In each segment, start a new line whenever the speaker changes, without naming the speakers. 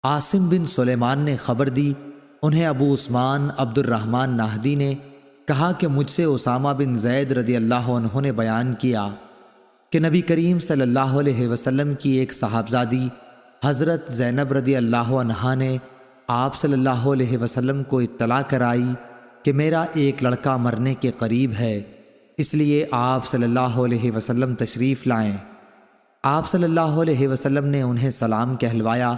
عاصم بن سلیمان نے خبر دی، انہیں ابو عثمان عبد الرحمن نہدی نے کہا کہ مجھ سے اسامہ بن زید رضی اللہ عنہ نے بیان کیا کہ نبی کریم صلی اللہ علیہ وسلم کی ایک صاحبزادی حضرت زینب رضی اللہ عنہا نے آپ صلی اللہ علیہ وسلم کو اطلاع کرائی کہ میرا ایک لڑکا مرنے کے قریب ہے، اس لیے آپ صلی اللہ علیہ وسلم تشریف لائیں۔ آپ صلی اللہ علیہ وسلم نے انہیں سلام کہلوایا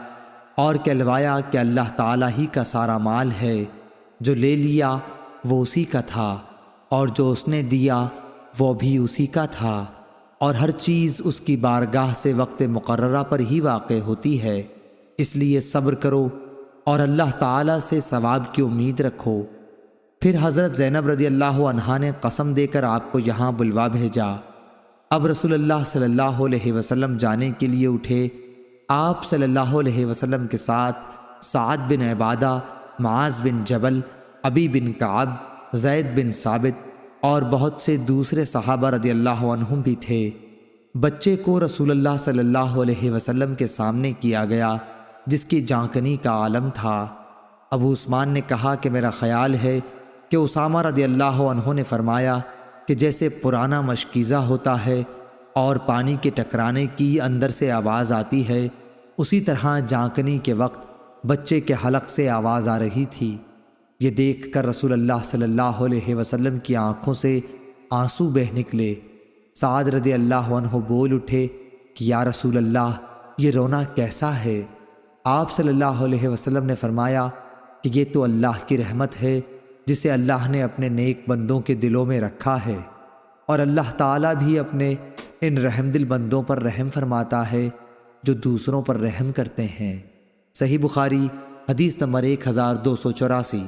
اور کہلوایا کہ اللہ تعالیٰ ہی کا سارا مال ہے، جو لے لیا وہ اسی کا تھا اور جو اس نے دیا وہ بھی اسی کا تھا، اور ہر چیز اس کی بارگاہ سے وقت مقررہ پر ہی واقع ہوتی ہے، اس لیے صبر کرو اور اللہ تعالیٰ سے ثواب کی امید رکھو۔ پھر حضرت زینب رضی اللہ عنہا نے قسم دے کر آپ کو یہاں بلوا بھیجا۔ اب رسول اللہ صلی اللہ علیہ وسلم جانے کے لیے اٹھے۔ آپ صلی اللہ علیہ وسلم کے ساتھ سعد بن عبادہ، معاذ بن جبل، ابی بن کعب، زید بن ثابت اور بہت سے دوسرے صحابہ رضی اللہ عنہم بھی تھے۔ بچے کو رسول اللہ صلی اللہ علیہ وسلم کے سامنے کیا گیا، جس کی جانکنی کا عالم تھا۔ ابو عثمان نے کہا کہ میرا خیال ہے کہ اسامہ رضی اللہ عنہ نے فرمایا کہ جیسے پرانا مشکیزہ ہوتا ہے اور پانی کے ٹکرانے کی اندر سے آواز آتی ہے، اسی طرح جانکنی کے وقت بچے کے حلق سے آواز آ رہی تھی۔ یہ دیکھ کر رسول اللہ صلی اللہ علیہ وسلم کی آنکھوں سے آنسو بہہ نکلے۔ سعد رضی اللہ عنہ بول اٹھے کہ یا رسول اللہ، یہ رونا کیسا ہے؟ آپ صلی اللہ علیہ وسلم نے فرمایا کہ یہ تو اللہ کی رحمت ہے جسے اللہ نے اپنے نیک بندوں کے دلوں میں رکھا ہے، اور اللہ تعالیٰ بھی اپنے ان رحم دل بندوں پر رحم فرماتا ہے جو دوسروں پر رحم کرتے ہیں۔ صحیح بخاری حدیث نمبر 1284۔